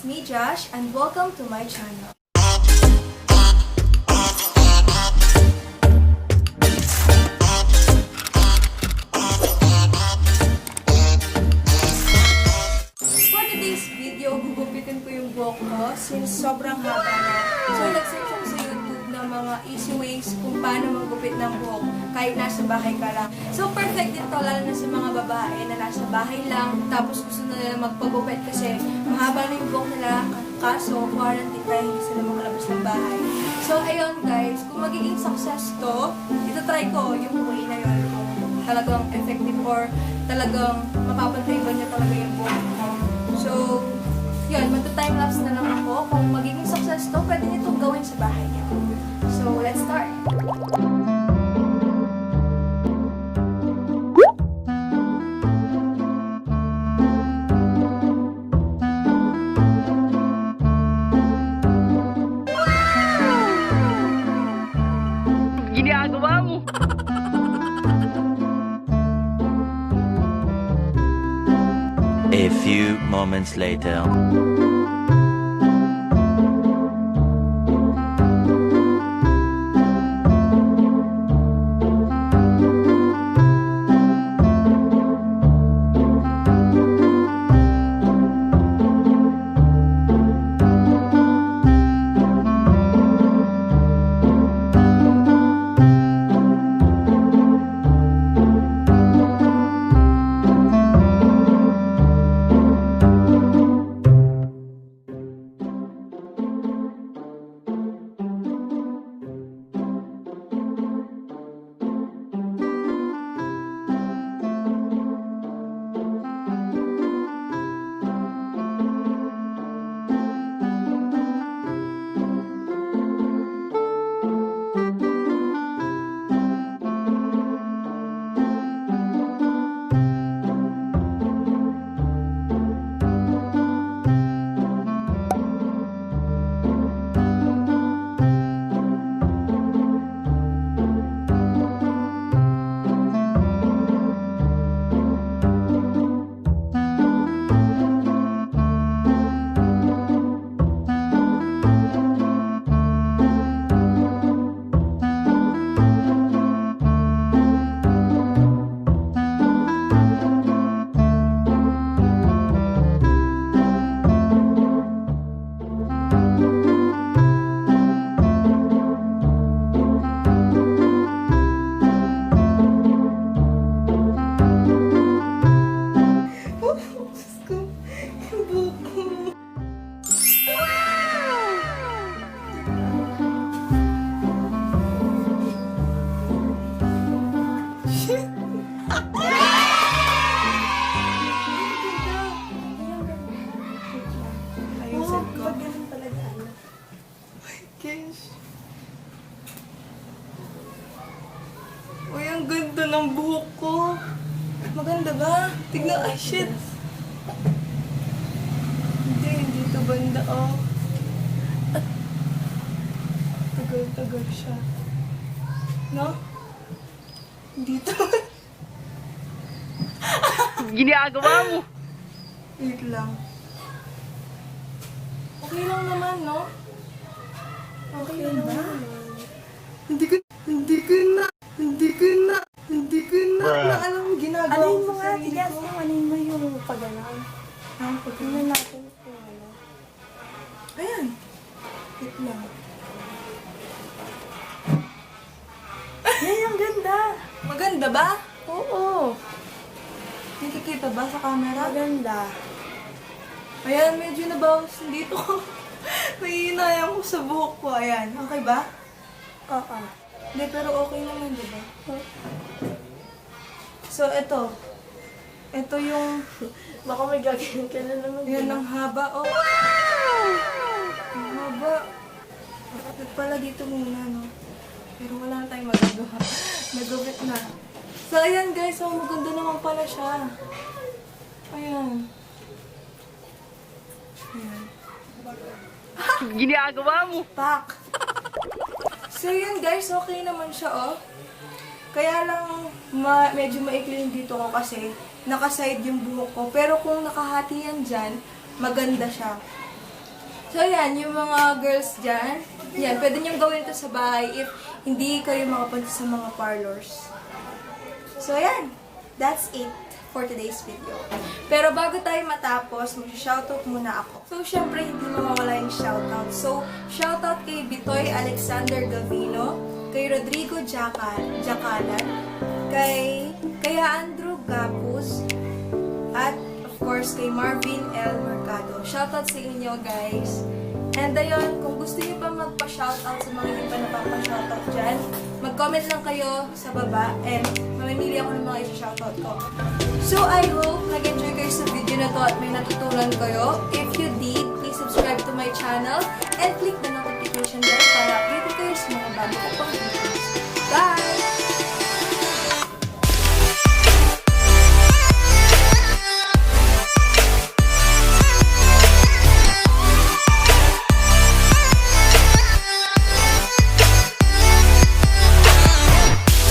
me, Josh, and welcome to my channel. For today's video, gugupitin ko yung buhok ko since sobrang haba na. So, nag-search ako sa YouTube ng mga easy ways kung paano maggupit ng buhok kahit nasa bahay ka lang. So, perfect dito, lalo na sa mga babae na nasa bahay lang, tapos gusto na nila magpagupit kasi mahaba na yung buhok nila, kaso quarantine kaya hindi sila makalabas ng bahay. So, ayun guys, kung magiging success to, itatry ko yung way na yun kung talagang effective or talagang mapapantay ba niya talaga yung buhok mo. So, yun, magta-timelapse na lang ako. Kung magiging success to, pwede niyo itong gawin sa bahay niyo. So, let's start! Ginagawa mo! A few moments later. Uy, ang ganda ng buhok ko. Maganda ba? Tignan, ay shit. Hindi ito banda, oh. Tagal-tagal siya. No? Dito. Ginagawa mo! Wait lang. Okay lang naman, no? Okay lang ba? Hindi ko na alam ginagawa Anin ko mo sa nga, sarili tigas ko. mo, anin mo yung pagano'n. Tingnan natin kung ano. Ayan. Wait lang. Yan, ang ganda! Maganda ba? Oo, Nakikita ba sa camera? maganda. Ayan, medyo nabawas dito ko. May hinayang ko sa buhok ko. Ayan, okay ba? Oo. Hindi, pero okay naman, di ba? So, ito. Ito yung... Baka may gagawin ka na naman. Yan ang haba. Oh, wow! Ang haba. Dapat pala dito muna, no? Pero wala na tayong magagawa. Nagupit na. So, ayan guys. Oh, maganda naman pala siya. Ayan. Ayan. Ginagawa mo! Pak! So, yun guys. Okay naman siya, oh. Kaya lang, medyo maikli yung dito ko kasi nakaside yung buhok ko. Pero kung nakahati yan dyan, maganda siya. So, ayan, yung mga girls dyan, yan, pwede niyong gawin ito sa bahay if hindi kayo makapunta sa mga parlors. So, ayan, that's it for today's video. Pero bago tayo matapos, mag-shoutout muna ako. So, syempre, hindi mawawala yung shoutout. So, shoutout kay Bitoy Alexander Gavino, kay Rodrigo Jacalan, kay Andrew Gapus, at of course, kay Marvin L. Mercado. Shoutout sa inyo, guys. And ayun, kung gusto niyo pa magpa-shoutout sa mga hindi pa napapa-shoutout dyan, mag-comment lang kayo sa baba and mamimili ako ng mga i-shoutout ko. So, I hope nag-enjoy kayo sa video na to at may natutunan kayo. If you did, please subscribe to my channel and click the notification bell para updated kayo sa mga bago ko pang videos. Bye!